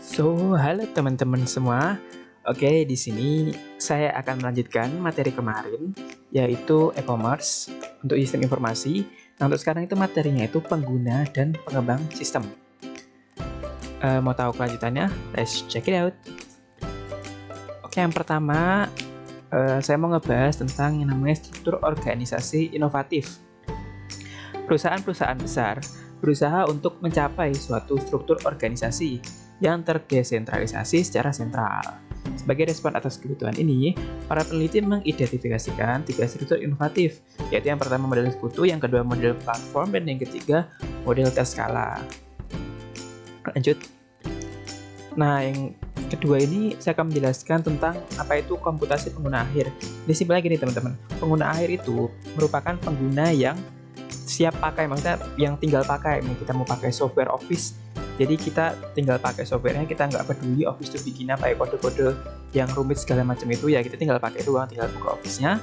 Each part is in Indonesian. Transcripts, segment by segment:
Halo teman-teman semua. Oke, di sini saya akan melanjutkan materi kemarin, yaitu e-commerce untuk sistem informasi. Nah, untuk sekarang itu materinya itu pengguna dan pengembang sistem. Mau tahu kelanjutannya? Let's check it out. Oke, yang pertama, saya mau ngebahas tentang yang namanya struktur organisasi inovatif. Perusahaan-perusahaan besar berusaha untuk mencapai suatu struktur organisasi yang terdesentralisasi secara sentral. Sebagai respon atas kebutuhan ini, para peneliti mengidentifikasikan 3 struktur inovatif, yaitu yang pertama model sekutu, yang kedua model platform, dan yang ketiga model tes skala. Lanjut. Nah, yang kedua ini saya akan menjelaskan tentang apa itu komputasi pengguna akhir. Ini simpelnya gini teman-teman, pengguna akhir itu merupakan pengguna yang siap pakai, maksudnya yang tinggal pakai. Kita mau pakai software Office, jadi kita tinggal pakai softwarenya, kita nggak peduli Office itu bikin apa ya, kode-kode yang rumit segala macam itu ya, kita tinggal pakai doang, tinggal buka Office-nya,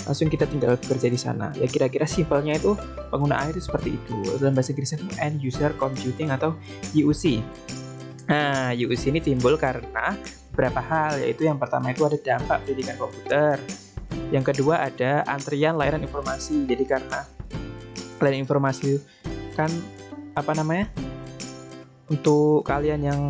langsung kita tinggal bekerja di sana. Ya kira-kira simpelnya itu pengguna akhir itu seperti itu. Dalam bahasa Inggrisnya itu End User Computing atau UC. Nah, UC ini timbul karena beberapa hal, yaitu yang pertama itu ada dampak pendidikan komputer. Yang kedua ada antrian layanan informasi. Jadi karena layanan informasi kan untuk kalian yang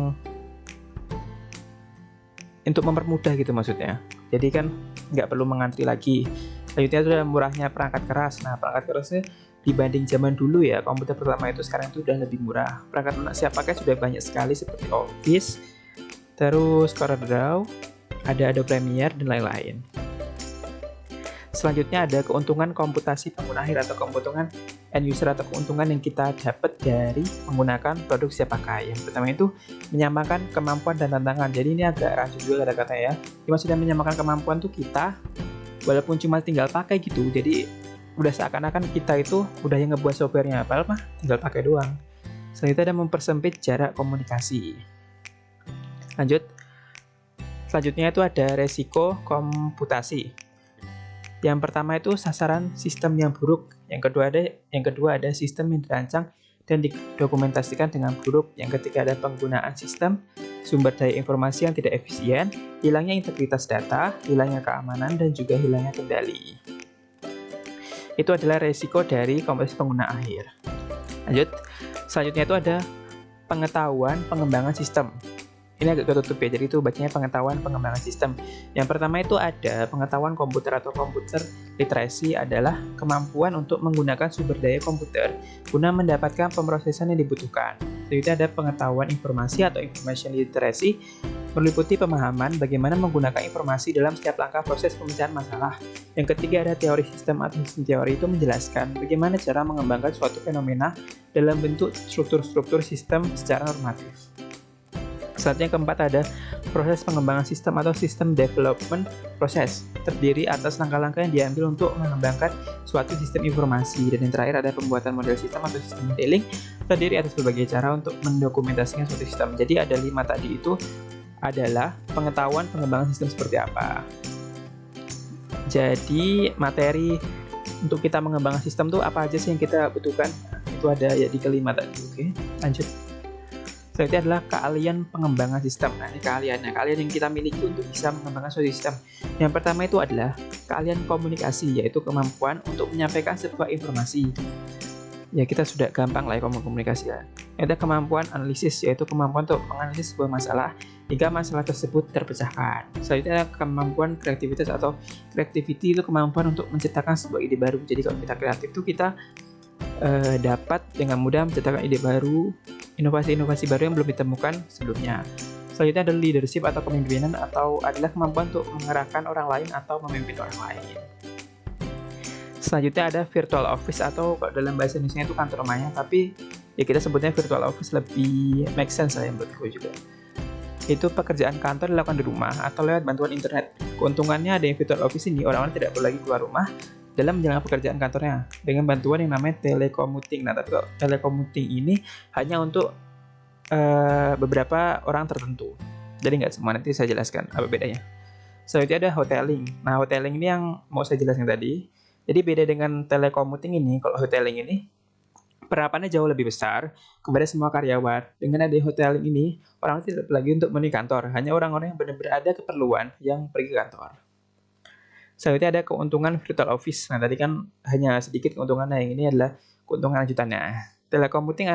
untuk mempermudah gitu maksudnya. Jadi kan nggak perlu mengantri lagi. Selanjutnya itu ada murahnya perangkat keras. Nah, perangkat kerasnya dibanding zaman dulu ya, komputer pertama itu sekarang itu udah lebih murah. Perangkat lunak siap pakai sudah banyak sekali seperti Office, terus CorelDRAW, ada Adobe Premiere dan lain-lain. Selanjutnya ada keuntungan komputasi pengguna akhir atau keuntungan end user atau keuntungan yang kita dapat dari menggunakan produk siap pakai. Yang pertama itu menyamakan kemampuan dan tantangan. Jadi ini agak rancu juga kata-katanya ya. Ini maksudnya menyamakan kemampuan tuh kita walaupun cuma tinggal pakai gitu. Jadi udah seakan-akan kita itu udah yang ngebuat softwarenya, padahal mah tinggal pakai doang. Selanjutnya ada mempersempit jarak komunikasi. Lanjut. Selanjutnya itu ada resiko komputasi. Yang pertama itu sasaran sistem yang buruk. Yang kedua ada sistem yang dirancang dan didokumentasikan dengan buruk. Yang ketiga ada penggunaan sistem sumber daya informasi yang tidak efisien, hilangnya integritas data, hilangnya keamanan, dan juga hilangnya kendali. Itu adalah resiko dari komputasi pengguna akhir. Lanjut. Selanjutnya itu ada pengetahuan pengembangan sistem. Ini agak ketutup ya, jadi itu bacanya pengetahuan pengembangan sistem. Yang pertama itu ada pengetahuan komputer atau komputer literasi, adalah kemampuan untuk menggunakan sumber daya komputer guna mendapatkan pemrosesan yang dibutuhkan. Selanjutnya ada pengetahuan informasi atau information literacy, meliputi pemahaman bagaimana menggunakan informasi dalam setiap langkah proses pemecahan masalah. Yang ketiga ada teori sistem atau sistem teori, itu menjelaskan bagaimana cara mengembangkan suatu fenomena dalam bentuk struktur-struktur sistem secara normatif. Selanjutnya keempat ada proses pengembangan sistem atau sistem development proses, terdiri atas langkah-langkah yang diambil untuk mengembangkan suatu sistem informasi. Dan yang terakhir ada pembuatan model sistem atau sistem modeling, terdiri atas berbagai cara untuk mendokumentasikan suatu sistem. Jadi ada 5 tadi itu adalah pengetahuan pengembangan sistem seperti apa. Jadi materi untuk kita mengembangkan sistem tuh apa aja sih yang kita butuhkan? Itu ada ya di kelima tadi. Oke, lanjut. Selanjutnya adalah keahlian pengembangan sistem. Nah, ini keahlian yang kita miliki untuk bisa mengembangkan suatu sistem. Yang pertama itu adalah keahlian komunikasi, yaitu kemampuan untuk menyampaikan sebuah informasi. Ya, kita sudah gampang lah ya komunikasi ya. Ada kemampuan analisis, yaitu kemampuan untuk menganalisis sebuah masalah hingga masalah tersebut terpecahkan. Selanjutnya ada kemampuan kreativitas atau creativity, itu kemampuan untuk menciptakan sebuah ide baru. Jadi kalau kita kreatif itu kita dapat dengan mudah menciptakan ide baru, inovasi-inovasi baru yang belum ditemukan sebelumnya. Selanjutnya ada leadership atau kepemimpinan, atau adalah kemampuan untuk mengerahkan orang lain atau memimpin orang lain. Selanjutnya ada virtual office, atau dalam bahasa Indonesia itu kantor maya, tapi ya kita sebutnya virtual office lebih make sense lah menurutku juga. Itu pekerjaan kantor dilakukan di rumah atau lewat bantuan internet. Keuntungannya ada yang virtual office ini, orang-orang tidak perlu lagi keluar rumah dalam menjalankan pekerjaan kantornya dengan bantuan yang namanya telecommuting. Nah, tapi telecommuting ini hanya untuk beberapa orang tertentu. Jadi nggak semua, nanti saya jelaskan apa bedanya. Selanjutnya ada hoteling. Nah, hoteling ini yang mau saya jelaskan tadi. Jadi beda dengan telecommuting ini, kalau hoteling ini penerapannya jauh lebih besar kepada semua karyawan. Dengan ada hoteling ini, orang tidak lagi untuk memenuhi kantor, hanya orang-orang yang benar-benar ada keperluan yang pergi ke kantor. Selanjutnya ada keuntungan virtual office. Nah, tadi kan hanya sedikit keuntungannya, yang ini adalah keuntungan lanjutannya. Telecommuting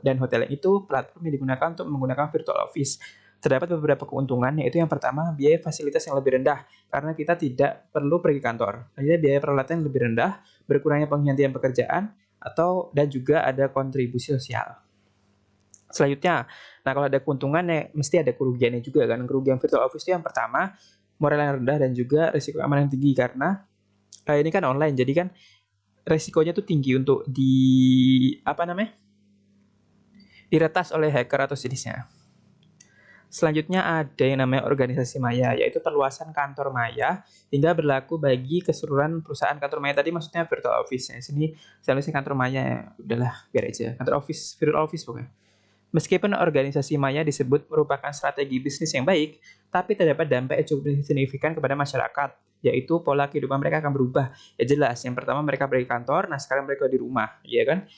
dan hoteling itu platform yang digunakan untuk menggunakan virtual office. Terdapat beberapa keuntungan, yaitu yang pertama, biaya fasilitas yang lebih rendah, karena kita tidak perlu pergi kantor. Selanjutnya, biaya peralatan yang lebih rendah, berkurangnya penghentian pekerjaan, dan juga ada kontribusi sosial. Selanjutnya, nah kalau ada keuntungannya, mesti ada kerugiannya juga kan. Kerugian virtual office itu yang pertama, moral yang rendah dan juga risiko aman yang tinggi, karena ini kan online, jadi kan resikonya tuh tinggi untuk diretas oleh hacker atau sejenisnya. Selanjutnya ada yang namanya organisasi maya, yaitu perluasan kantor maya hingga berlaku bagi keseluruhan perusahaan. Kantor maya tadi maksudnya virtual office. Di sini saya tulisnya kantor maya, ya udahlah biar aja. Kantor office, virtual office pokoknya. Meskipun organisasi maya disebut merupakan strategi bisnis yang baik, tapi terdapat dampak yang cukup signifikan kepada masyarakat, yaitu pola kehidupan mereka akan berubah. Ya jelas, yang pertama mereka pergi kantor, nah sekarang mereka di rumah, ya kan?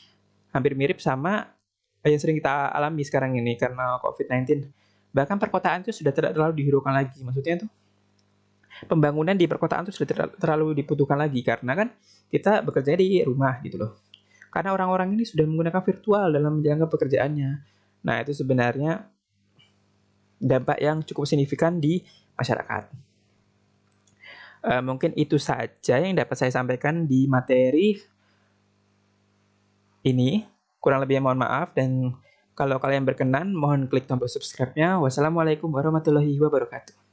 Hampir mirip sama yang sering kita alami sekarang ini karena COVID-19. Bahkan perkotaan itu sudah tidak terlalu dihiraukan lagi. Maksudnya itu pembangunan di perkotaan itu sudah tidak terlalu dibutuhkan lagi, karena kan kita bekerja di rumah gitu loh. Karena orang-orang ini sudah menggunakan virtual dalam menjalankan pekerjaannya. Nah, itu sebenarnya dampak yang cukup signifikan di masyarakat. Mungkin itu saja yang dapat saya sampaikan di materi ini. Kurang lebihnya mohon maaf, dan kalau kalian berkenan, mohon klik tombol subscribe-nya. Wassalamualaikum warahmatullahi wabarakatuh.